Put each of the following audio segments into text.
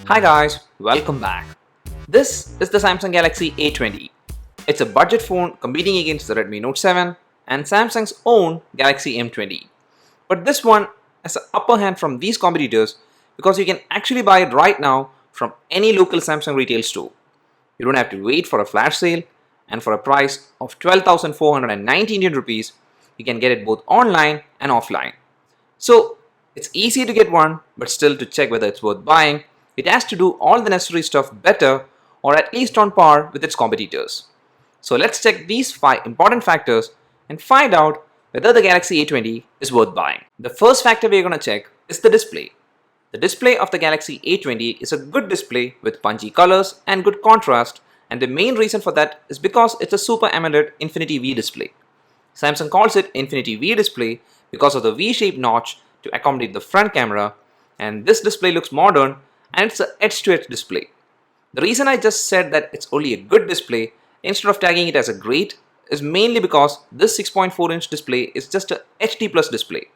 Hi guys, welcome back. This is the Samsung Galaxy A20. It's a budget phone competing against the Redmi Note 7 and Samsung's own Galaxy M20. But this one has an upper hand from these competitors because you can actually buy it right now from any local Samsung retail store. You don't have to wait for a flash sale, and for a price of 12,490 Indian rupees, you can get it both online and offline. So it's easy to get one, but still to check whether it's worth buying, it has to do all the necessary stuff better or at least on par with its competitors. So let's check these 5 important factors and find out whether the Galaxy A20 is worth buying. The first factor we're going to check is the display. The display of the Galaxy A20 is a good display with punchy colors and good contrast, and the main reason for that is because it's a Super AMOLED Infinity V display. Samsung calls it Infinity V display because of the V-shaped notch to accommodate the front camera, and this display looks modern and it's an edge-to-edge display. The reason I just said that it's only a good display instead of tagging it as a great is mainly because this 6.4-inch display is just a HD plus display.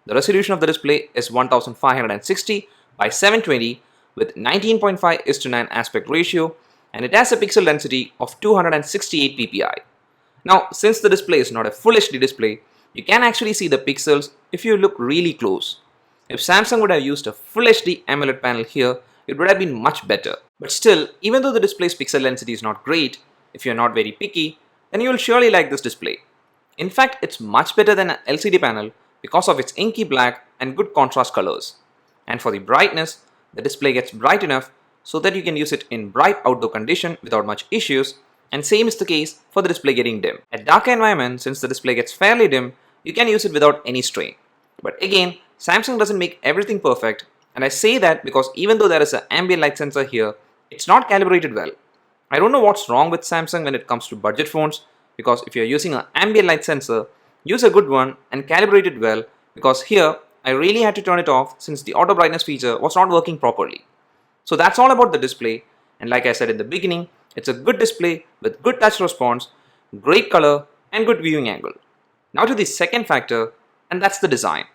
The resolution of the display is 1560 by 720 with 19.5:9 aspect ratio, and it has a pixel density of 268 ppi. Now, since the display is not a full HD display, you can actually see the pixels if you look really close. If Samsung would have used a full HD AMOLED panel here, it would have been much better. But still, even though the display's pixel density is not great, if you're not very picky, then you will surely like this display. In fact, it's much better than an LCD panel because of its inky black and good contrast colors. And for the brightness, the display gets bright enough so that you can use it in bright outdoor condition without much issues, and same is the case for the display getting dim. At darker environment, since the display gets fairly dim, you can use it without any strain. But again, Samsung doesn't make everything perfect, and I say that because even though there is an ambient light sensor here, it's not calibrated well. I don't know what's wrong with Samsung when it comes to budget phones, because if you're using an ambient light sensor, use a good one and calibrate it well, because here I really had to turn it off since the auto brightness feature was not working properly. So that's all about the display, and like I said in the beginning, it's a good display with good touch response, great color and good viewing angle. Now to the second factor, and that's the design.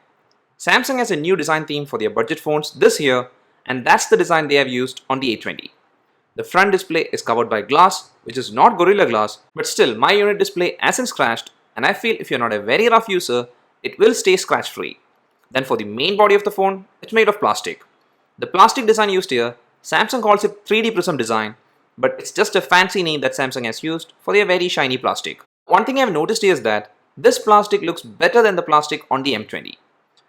Samsung has a new design theme for their budget phones this year, and that's the design they have used on the A20. The front display is covered by glass, which is not Gorilla Glass, but still my unit display hasn't scratched, and I feel if you're not a very rough user, it will stay scratch free. Then for the main body of the phone, it's made of plastic. The plastic design used here, Samsung calls it 3D prism design, but it's just a fancy name that Samsung has used for their very shiny plastic. One thing I've noticed is that this plastic looks better than the plastic on the M20.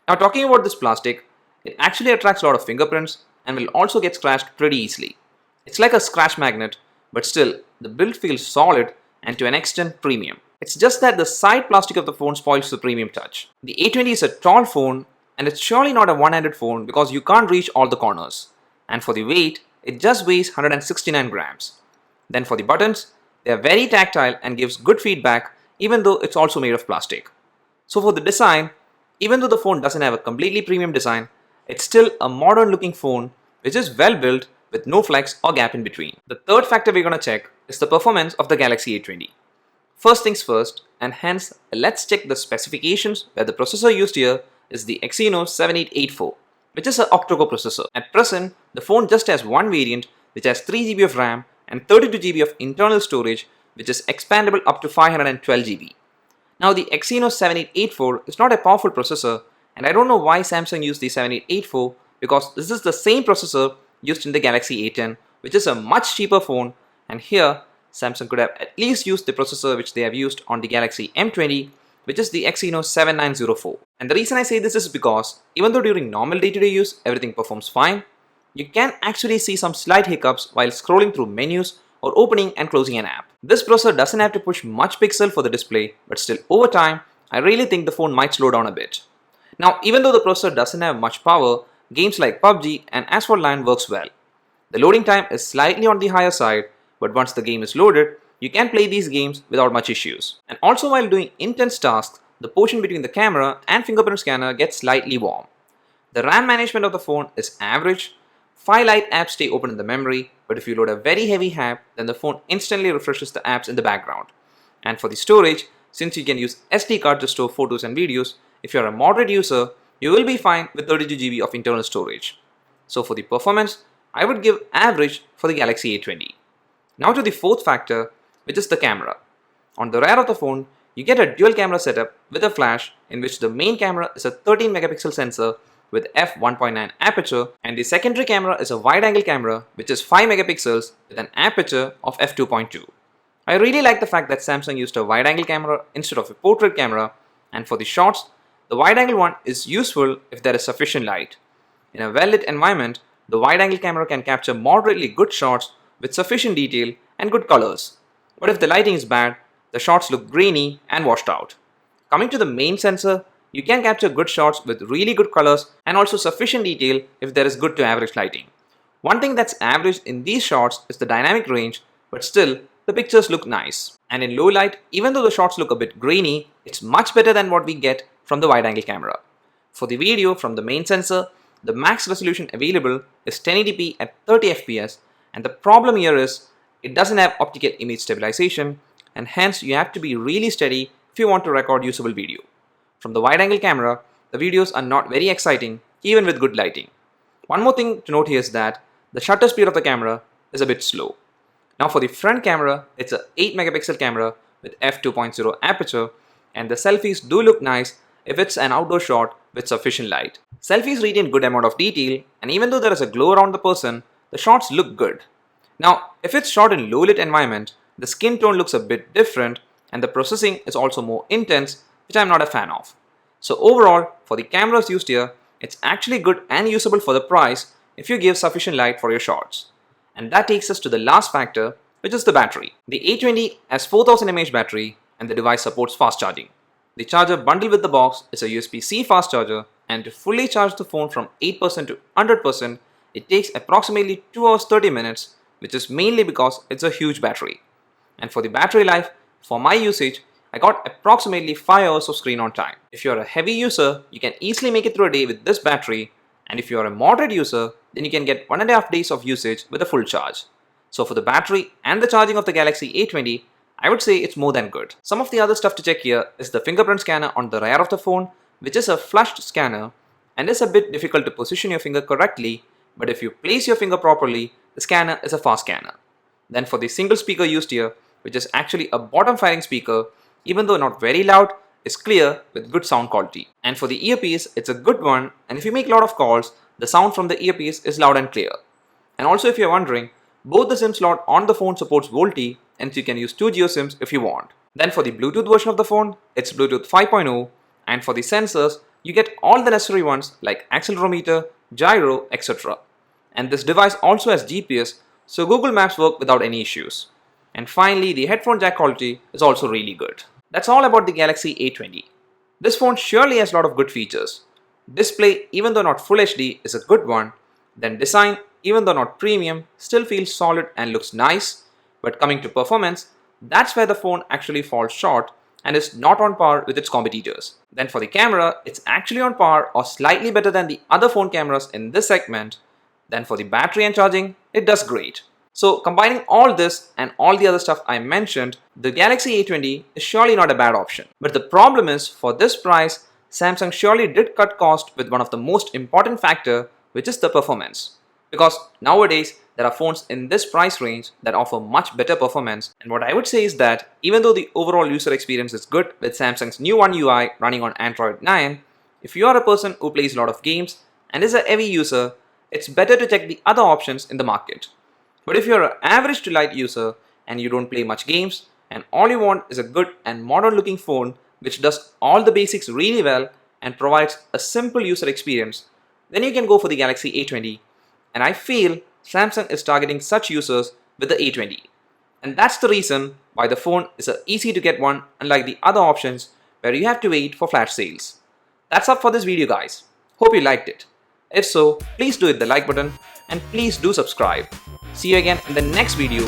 Now talking about this plastic, it actually attracts a lot of fingerprints and will also get scratched pretty easily. It's like a scratch magnet, but still the build feels solid and to an extent premium. It's just that the side plastic of the phone spoils the premium touch. The A20 is a tall phone and it's surely not a one-handed phone because you can't reach all the corners. And for the weight, it just weighs 169 grams. Then for the buttons, they are very tactile and gives good feedback even though it's also made of plastic. So for the design, even though the phone doesn't have a completely premium design, it's still a modern looking phone which is well built with no flex or gap in between. The third factor we're going to check is the performance of the Galaxy A20. First things first, and hence let's check the specifications where the processor used here is the Exynos 7884, which is an octa-core processor. At present, the phone just has one variant which has 3GB of RAM and 32GB of internal storage, which is expandable up to 512GB. Now the Exynos 7884 is not a powerful processor, and I don't know why Samsung used the 7884 because this is the same processor used in the Galaxy A10, which is a much cheaper phone, and here Samsung could have at least used the processor which they have used on the Galaxy M20, which is the Exynos 7904. And the reason I say this is because even though during normal day-to-day use everything performs fine, you can actually see some slight hiccups while scrolling through menus or opening and closing an app. This processor doesn't have to push much pixel for the display, but still over time, I really think the phone might slow down a bit. Now, even though the processor doesn't have much power, games like PUBG and Asphalt 9 works well. The loading time is slightly on the higher side, but once the game is loaded, you can play these games without much issues. And also while doing intense tasks, the portion between the camera and fingerprint scanner gets slightly warm. The RAM management of the phone is average. 5 light apps stay open in the memory, but if you load a very heavy app, then the phone instantly refreshes the apps in the background. And for the storage, since you can use SD card to store photos and videos, if you're a moderate user, you will be fine with 32GB of internal storage. So for the performance, I would give average for the Galaxy A20. Now to the fourth factor, which is the camera. On the rear of the phone, you get a dual camera setup with a flash in which the main camera is a 13 megapixel sensor with f1.9 aperture, and the secondary camera is a wide angle camera which is 5 megapixels with an aperture of f2.2. I really like the fact that Samsung used a wide angle camera instead of a portrait camera, and for the shots, the wide angle one is useful if there is sufficient light. In a well lit environment, the wide angle camera can capture moderately good shots with sufficient detail and good colors. But if the lighting is bad, the shots look grainy and washed out. Coming to the main sensor, you can capture good shots with really good colors and also sufficient detail if there is good to average lighting. One thing that's average in these shots is the dynamic range, but still, the pictures look nice. And in low light, even though the shots look a bit grainy, it's much better than what we get from the wide angle camera. For the video from the main sensor, the max resolution available is 1080p at 30 fps, and the problem here is it doesn't have optical image stabilization, and hence you have to be really steady if you want to record usable video. From the wide angle camera, the videos are not very exciting even with good lighting. One more thing to note here is that the shutter speed of the camera is a bit slow. Now for the front camera, it's a 8 megapixel camera with f2.0 aperture, and the selfies do look nice if it's an outdoor shot with sufficient light. Selfies retain good amount of detail, and even though there is a glow around the person, the shots look good. Now if it's shot in low lit environment, the skin tone looks a bit different and the processing is also more intense, which I'm not a fan of. So overall, for the cameras used here, it's actually good and usable for the price if you give sufficient light for your shots. And that takes us to the last factor, which is the battery. The A20 has 4000 mAh battery and the device supports fast charging. The charger bundled with the box is a USB-C fast charger, and to fully charge the phone from 8% to 100%, it takes approximately 2 hours 30 minutes, which is mainly because it's a huge battery. And for the battery life, for my usage, I got approximately 5 hours of screen on time. If you're a heavy user, you can easily make it through a day with this battery, and if you're a moderate user, then you can get 1.5 days of usage with a full charge. So for the battery and the charging of the Galaxy A20, I would say it's more than good. Some of the other stuff to check here is the fingerprint scanner on the rear of the phone, which is a flushed scanner and is a bit difficult to position your finger correctly, but if you place your finger properly, the scanner is a fast scanner. Then for the single speaker used here, which is actually a bottom firing speaker, even though not very loud, is clear with good sound quality. And for the earpiece, it's a good one, and if you make a lot of calls, the sound from the earpiece is loud and clear. And also if you're wondering, both the SIM slot on the phone supports VoLTE, and you can use 2 Geo SIMs if you want. Then for the Bluetooth version of the phone, it's Bluetooth 5.0, and for the sensors, you get all the necessary ones like accelerometer, gyro, etc. And this device also has GPS, so Google Maps work without any issues. And finally, the headphone jack quality is also really good. That's all about the Galaxy A20. This phone surely has a lot of good features. Display, even though not Full HD, is a good one. Then design, even though not premium, still feels solid and looks nice. But coming to performance, that's where the phone actually falls short and is not on par with its competitors. Then for the camera, it's actually on par or slightly better than the other phone cameras in this segment. Then for the battery and charging, it does great. So combining all this and all the other stuff I mentioned, the Galaxy A20 is surely not a bad option. But the problem is, for this price, Samsung surely did cut cost with one of the most important factor, which is the performance. Because nowadays, there are phones in this price range that offer much better performance, and what I would say is that even though the overall user experience is good with Samsung's new One UI running on Android 9, if you are a person who plays a lot of games and is a heavy user, it's better to check the other options in the market. But if you're an average to light user and you don't play much games and all you want is a good and modern looking phone which does all the basics really well and provides a simple user experience, then you can go for the Galaxy A20, and I feel Samsung is targeting such users with the A20. And that's the reason why the phone is an easy to get one, unlike the other options where you have to wait for flash sales. That's up for this video, guys. Hope you liked it. If so, please do hit the like button and please do subscribe. See you again in the next video.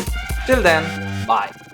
Till then, bye.